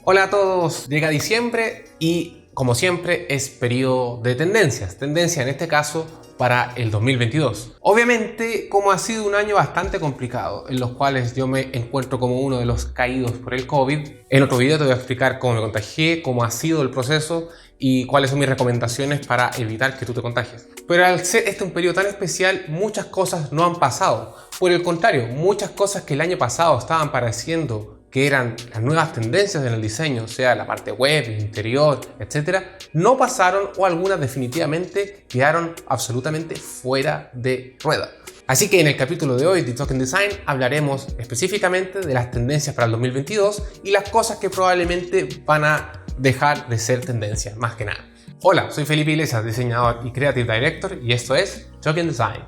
Hola a todos, llega diciembre y como siempre es periodo de tendencias, tendencia en este caso para el 2022. Obviamente, como ha sido un año bastante complicado, en los cuales yo me encuentro como uno de los caídos por el COVID, en otro video te voy a explicar cómo me contagié, cómo ha sido el proceso y cuáles son mis recomendaciones para evitar que tú te contagies. Pero al ser este un periodo tan especial, muchas cosas no han pasado. Por el contrario, muchas cosas que el año pasado estaban pareciendo que eran las nuevas tendencias en el diseño, sea la parte web, interior, etcétera, no pasaron o algunas definitivamente quedaron absolutamente fuera de rueda. Así que en el capítulo de hoy de Token Design hablaremos específicamente de las tendencias para el 2022 y las cosas que probablemente van a dejar de ser tendencias, más que nada. Hola, soy Felipe Iglesias, diseñador y Creative Director, y esto es Token Design.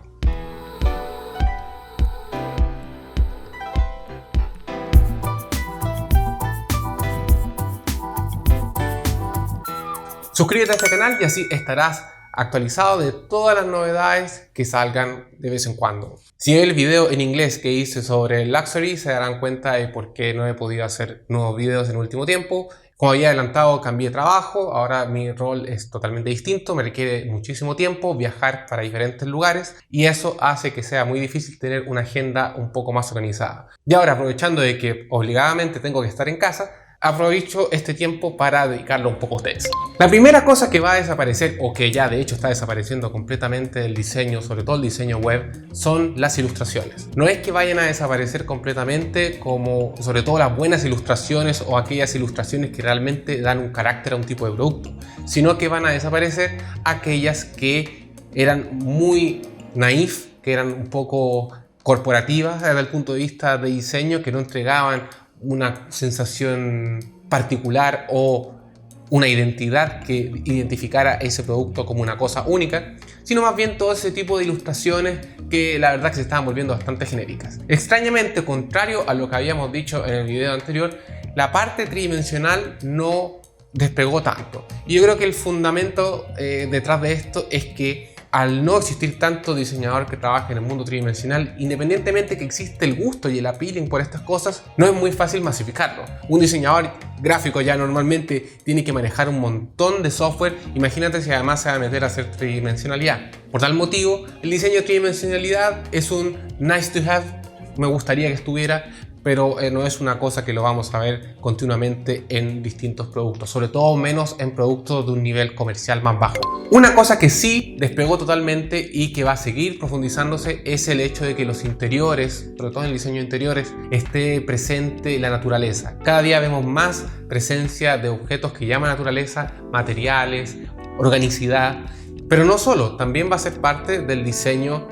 Suscríbete a este canal y así estarás actualizado de todas las novedades que salgan de vez en cuando. Si ven el video en inglés que hice sobre Luxury, se darán cuenta de por qué no he podido hacer nuevos videos en el último tiempo. Como había adelantado, cambié de trabajo, ahora mi rol es totalmente distinto, me requiere muchísimo tiempo viajar para diferentes lugares y eso hace que sea muy difícil tener una agenda un poco más organizada. Y ahora, aprovechando de que obligadamente tengo que estar en casa, aprovecho este tiempo para dedicarlo un poco a ustedes. La primera cosa que va a desaparecer, o que ya de hecho está desapareciendo completamente del diseño, sobre todo el diseño web, son las ilustraciones. No es que vayan a desaparecer completamente, como sobre todo las buenas ilustraciones o aquellas ilustraciones que realmente dan un carácter a un tipo de producto, sino que van a desaparecer aquellas que eran muy naif, que eran un poco corporativas desde el punto de vista de diseño, que no entregaban una sensación particular o una identidad que identificara ese producto como una cosa única, sino más bien todo ese tipo de ilustraciones que la verdad que se estaban volviendo bastante genéricas. Extrañamente, contrario a lo que habíamos dicho en el video anterior, la parte tridimensional no despegó tanto. Y yo creo que el fundamento detrás de esto es que al no existir tanto diseñador que trabaje en el mundo tridimensional, independientemente que existe el gusto y el appealing por estas cosas, no es muy fácil masificarlo. Un diseñador gráfico ya normalmente tiene que manejar un montón de software. Imagínate si además se va a meter a hacer tridimensionalidad. Por tal motivo, el diseño de tridimensionalidad es un nice to have, me gustaría que estuviera, pero no es una cosa que lo vamos a ver continuamente en distintos productos, sobre todo menos en productos de un nivel comercial más bajo. Una cosa que sí despegó totalmente y que va a seguir profundizándose es el hecho de que los interiores, sobre todo en el diseño de interiores, esté presente la naturaleza. Cada día vemos más presencia de objetos que llaman naturaleza, materiales, organicidad, pero no solo, también va a ser parte del diseño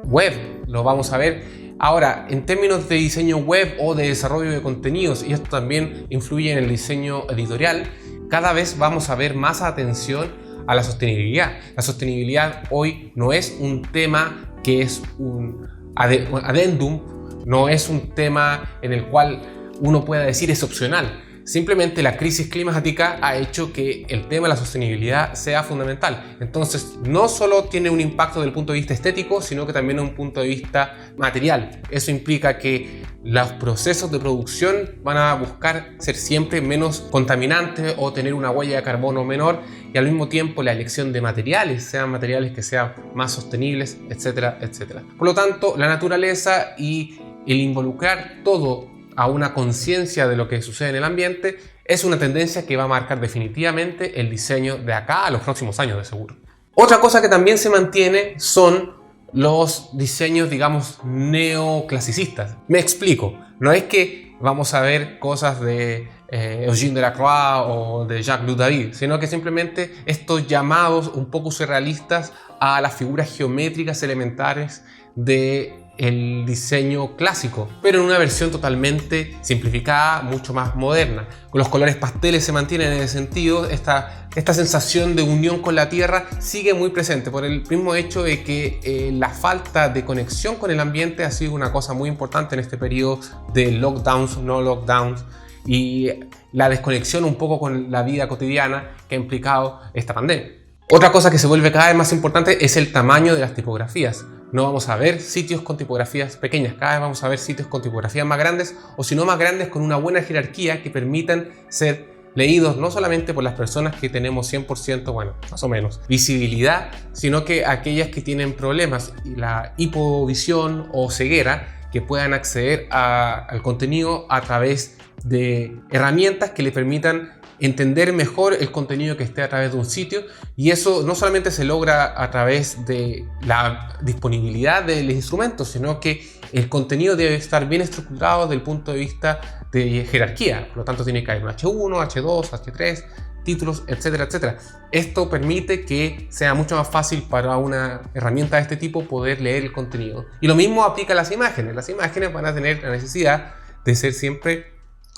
web, lo vamos a ver. Ahora, en términos de diseño web o de desarrollo de contenidos, y esto también influye en el diseño editorial, cada vez vamos a ver más atención a la sostenibilidad. La sostenibilidad hoy no es un tema que es un adendum, no es un tema en el cual uno pueda decir es opcional. Simplemente la crisis climática ha hecho que el tema de la sostenibilidad sea fundamental. Entonces, no solo tiene un impacto desde el punto de vista estético, sino que también desde un punto de vista material. Eso implica que los procesos de producción van a buscar ser siempre menos contaminantes o tener una huella de carbono menor, y al mismo tiempo la elección de materiales, sean materiales que sean más sostenibles, etcétera, etcétera. Por lo tanto, la naturaleza y el involucrar todo a una conciencia de lo que sucede en el ambiente es una tendencia que va a marcar definitivamente el diseño de acá a los próximos años de seguro. Otra cosa que también se mantiene son los diseños, digamos, neoclasicistas. Me explico, no es que vamos a ver cosas de Eugène Delacroix o de Jacques David, sino que simplemente estos llamados un poco surrealistas a las figuras geométricas elementales de el diseño clásico, pero en una versión totalmente simplificada, mucho más moderna. Con los colores pasteles se mantienen en ese sentido, esta sensación de unión con la tierra sigue muy presente por el mismo hecho de que la falta de conexión con el ambiente ha sido una cosa muy importante en este periodo de lockdowns, no lockdowns, y la desconexión un poco con la vida cotidiana que ha implicado esta pandemia. Otra cosa que se vuelve cada vez más importante es el tamaño de las tipografías. no vamos a ver sitios con tipografías pequeñas, cada vez vamos a ver sitios con tipografías más grandes, o si no más grandes, con una buena jerarquía que permitan ser leídos no solamente por las personas que tenemos 100%, bueno, más o menos, visibilidad, sino que aquellas que tienen problemas, la hipovisión o ceguera, que puedan acceder al contenido a través de herramientas que le permitan entender mejor el contenido que esté a través de un sitio. Y eso no solamente se logra a través de la disponibilidad de los instrumentos, sino que el contenido debe estar bien estructurado desde el punto de vista de jerarquía. Por lo tanto, tiene que haber un H1, H2, H3, títulos, etcétera, etcétera. Esto permite que sea mucho más fácil para una herramienta de este tipo poder leer el contenido. Y lo mismo aplica a las imágenes. Las imágenes van a tener la necesidad de ser siempre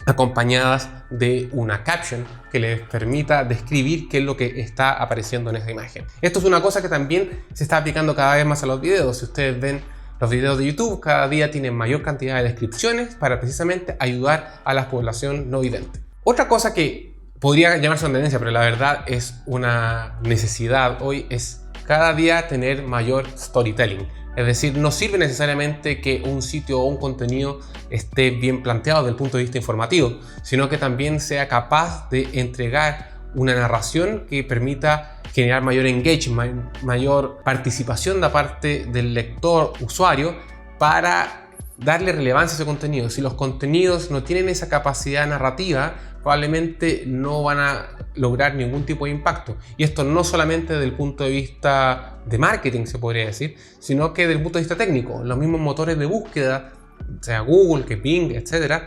acompañadas de una caption que les permita describir qué es lo que está apareciendo en esa imagen. Esto es una cosa que también se está aplicando cada vez más a los videos. Si ustedes ven los videos de YouTube, cada día tienen mayor cantidad de descripciones para precisamente ayudar a la población no vidente. Otra cosa que podría llamarse una tendencia, pero la verdad es una necesidad hoy, es cada día tener mayor storytelling. Es decir, no sirve necesariamente que un sitio o un contenido esté bien planteado desde el punto de vista informativo, sino que también sea capaz de entregar una narración que permita generar mayor engagement, mayor participación de parte del lector, usuario, para darle relevancia a ese contenido. Si los contenidos no tienen esa capacidad narrativa, probablemente no van a lograr ningún tipo de impacto. Y esto no solamente desde el punto de vista de marketing, se podría decir, sino que desde el punto de vista técnico. Los mismos motores de búsqueda, sea Google, que Bing, etcétera,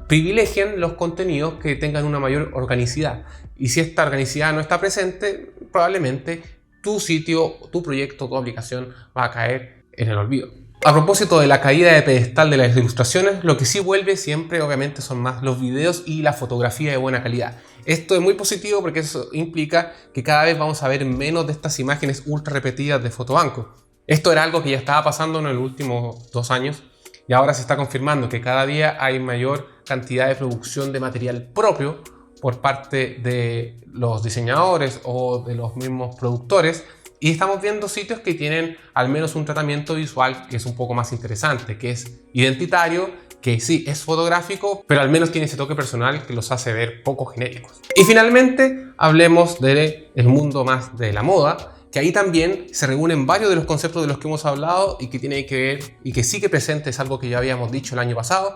privilegian los contenidos que tengan una mayor organicidad. Y si esta organicidad no está presente, probablemente tu sitio, tu proyecto, tu aplicación va a caer en el olvido. A propósito de la caída de pedestal de las ilustraciones, lo que sí vuelve siempre obviamente son más los videos y la fotografía de buena calidad. Esto es muy positivo porque eso implica que cada vez vamos a ver menos de estas imágenes ultra repetidas de fotobanco. Esto era algo que ya estaba pasando en los últimos 2 años y ahora se está confirmando que cada día hay mayor cantidad de producción de material propio por parte de los diseñadores o de los mismos productores. Y estamos viendo sitios que tienen al menos un tratamiento visual que es un poco más interesante, que es identitario, que sí es fotográfico, pero al menos tiene ese toque personal que los hace ver poco genéricos. Y finalmente hablemos del mundo más de la moda, que ahí también se reúnen varios de los conceptos de los que hemos hablado y que tiene que ver y que sigue presente, es algo que ya habíamos dicho el año pasado,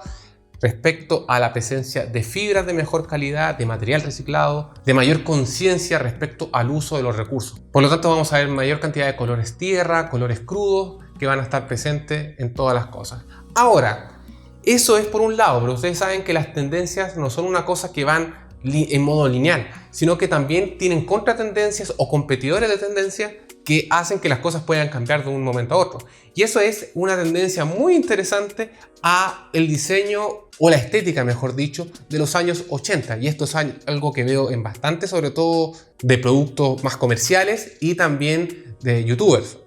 respecto a la presencia de fibras de mejor calidad, de material reciclado, de mayor conciencia respecto al uso de los recursos. Por lo tanto, vamos a ver mayor cantidad de colores tierra, colores crudos, que van a estar presentes en todas las cosas. Ahora, eso es por un lado, pero ustedes saben que las tendencias no son una cosa que van en modo lineal, sino que también tienen contratendencias o competidores de tendencia que hacen que las cosas puedan cambiar de un momento a otro. Y eso es una tendencia muy interesante a el diseño o la estética, mejor dicho, de los años 80. Y esto es algo que veo en bastante, sobre todo de productos más comerciales y también de youtubers.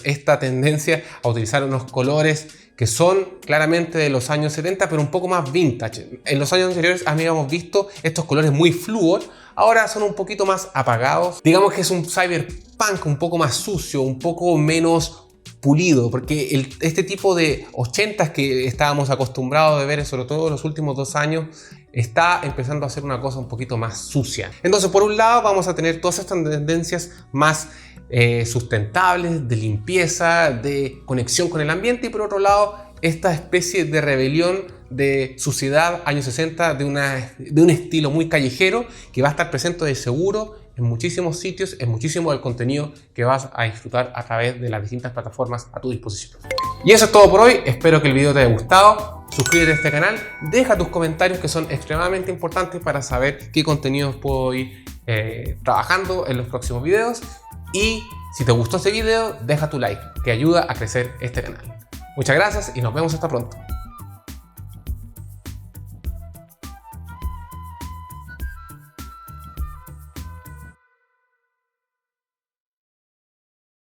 Esta tendencia a utilizar unos colores que son claramente de los años 70, pero un poco más vintage. En los años anteriores habíamos visto estos colores muy fluos, ahora son un poquito más apagados. Digamos que es un cyberpunk un poco más sucio, un poco menos pulido, porque este tipo de 80s que estábamos acostumbrados de ver, sobre todo en los últimos 2 años, está empezando a hacer una cosa un poquito más sucia. Entonces, por un lado, vamos a tener todas estas tendencias más sustentables, de limpieza, de conexión con el ambiente, y por otro lado, esta especie de rebelión de suciedad años 60, de un estilo muy callejero que va a estar presente de seguro en muchísimos sitios, en muchísimo del contenido que vas a disfrutar a través de las distintas plataformas a tu disposición. Y eso es todo por hoy, espero que el video te haya gustado. Suscríbete a este canal, deja tus comentarios que son extremadamente importantes para saber qué contenidos puedo ir trabajando en los próximos videos. Y si te gustó este video, deja tu like, que ayuda a crecer este canal. Muchas gracias y nos vemos hasta pronto.